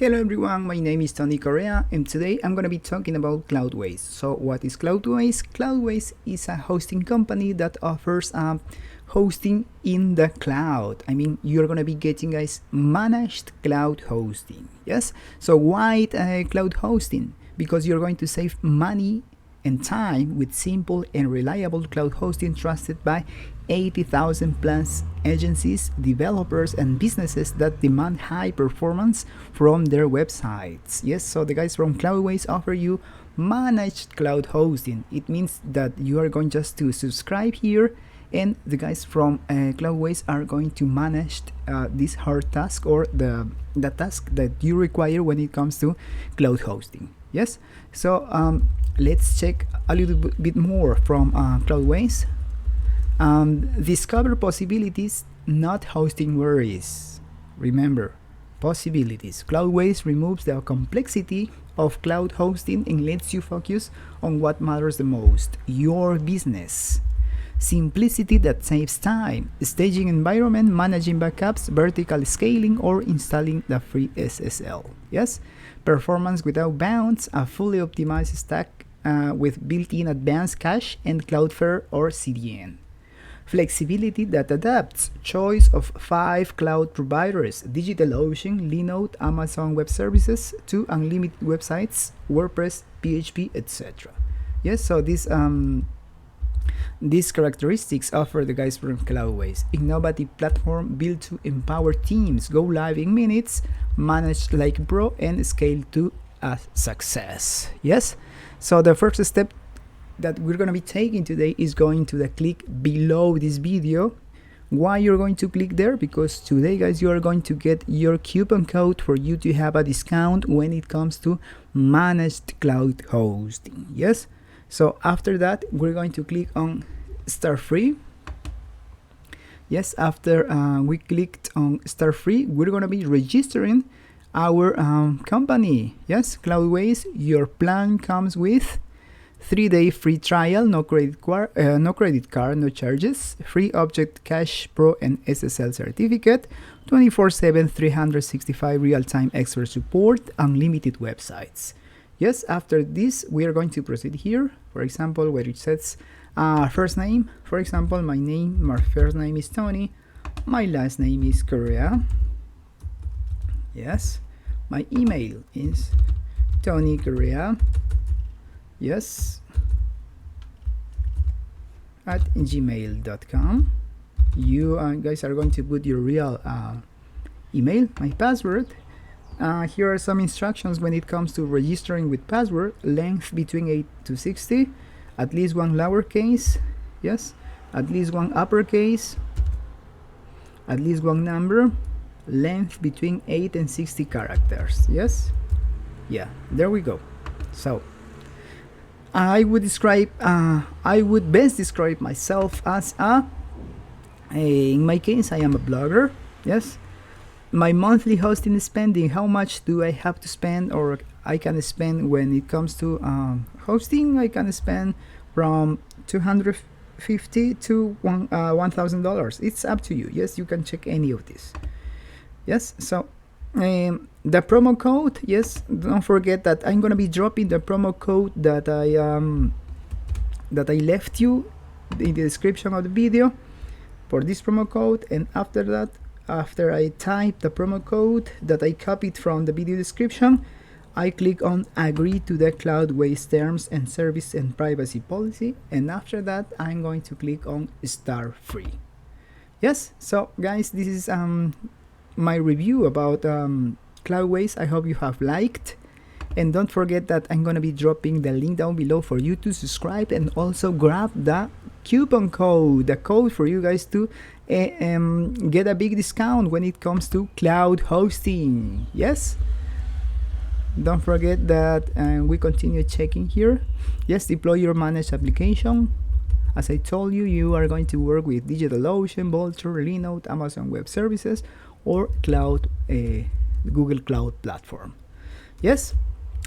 Hello everyone, my name is Tony Correa and today I'm going to be talking about Cloudways. So what is Cloudways? Cloudways is a hosting company that offers hosting in the cloud. I mean, you're going to be getting, guys, managed cloud hosting. Yes? So why cloud hosting? Because you're going to save money and time with simple and reliable cloud hosting trusted by 80,000 plus agencies, developers, and businesses that demand high performance from their websites. Yes, so the guys from Cloudways offer you managed cloud hosting. It means that you are going just to subscribe here, and the guys from Cloudways are going to manage this hard task or the task that you require when it comes to cloud hosting. Yes, so let's check a little bit more from Cloudways. Discover possibilities, not hosting worries. Remember, possibilities. Cloudways removes the complexity of cloud hosting and lets you focus on what matters the most, your business. Simplicity that saves time. Staging environment, managing backups, vertical scaling, or installing the free SSL. Yes? Performance without bounds, a fully optimized stack with built-in advanced cache and Cloudflare or CDN. Flexibility that adapts. Choice of 5 cloud providers: DigitalOcean, Linode, Amazon Web Services, 2 unlimited websites, WordPress, PHP, etc. Yes, so these characteristics offer the guys from Cloudways. Innovative platform built to empower teams, go live in minutes, managed like pro, and scale to a success. Yes, so the first step that we're going to be taking today is going to the click below this video. Why you're going to click there? Because today, guys, you are going to get your coupon code for you to have a discount when it comes to managed cloud hosting. Yes, so after that we're going to click on start free. Yes, after we clicked on start free, we're going to be registering our company. Yes, Cloudways, your plan comes with 3-day free trial, no credit card, no charges, free Object Cache Pro and SSL certificate, 24/7, 365 real-time expert support, unlimited websites. Yes, after this, we are going to proceed here. For example, where it says first name. For example, my first name is Tony. My last name is Correa. Yes, my email is Tony Correa. Yes, at gmail.com. You guys are going to put your real email. My password. Here are some instructions when it comes to registering with password. Length between 8 to 60. At least one lowercase. Yes. At least one uppercase. At least one number. Length between 8 and 60 characters. Yes. Yeah. There we go. So I would best describe myself as in my case, I am a blogger. Yes, my monthly hosting spending, how much do I have to spend, or I can spend when it comes to hosting? I can spend from $250 to $1,000. It's up to you. Yes, you can check any of this. Yes, so the promo code, yes, don't forget that I'm gonna be dropping the promo code that I left you in the description of the video for this promo code. And after that, after I type the promo code that I copied from the video description, I click on agree to the Cloudways terms and service and privacy policy, and after that I'm going to click on start free. Yes, so guys, this is my review about Cloudways. I hope you have liked, and don't forget that I'm gonna be dropping the link down below for you to subscribe and also grab the coupon code, the code for you guys to get a big discount when it comes to cloud hosting. Yes, don't forget that we continue checking here. Yes, deploy your managed application. As I told you, you are going to work with DigitalOcean, Vultr, Linode, Amazon Web Services, or Google Cloud Platform. Yes,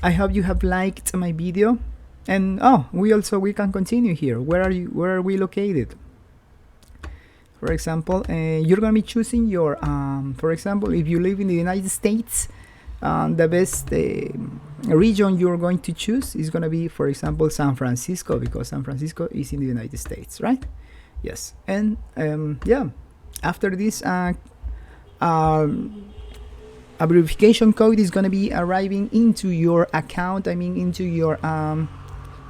I hope you have liked my video. And we can continue here. Where are we located? For example, you're gonna be choosing your for example, if you live in the United States, the best region you're going to choose is going to be, for example, San Francisco, because San Francisco is in the United States, right? Yes. And yeah, after this a verification code is going to be arriving into your account, into your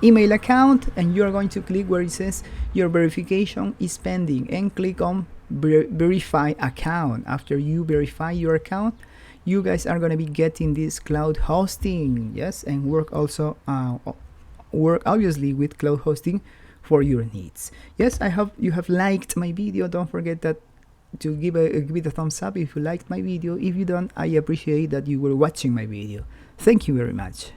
email account, and you're going to click where it says your verification is pending and click on verify account. After you verify your account, you guys are going to be getting this cloud hosting, yes, and work obviously with cloud hosting for your needs. Yes, I hope you have liked my video. Don't forget that to give it a thumbs up if you liked my video. If you don't, I appreciate that you were watching my video. Thank you very much.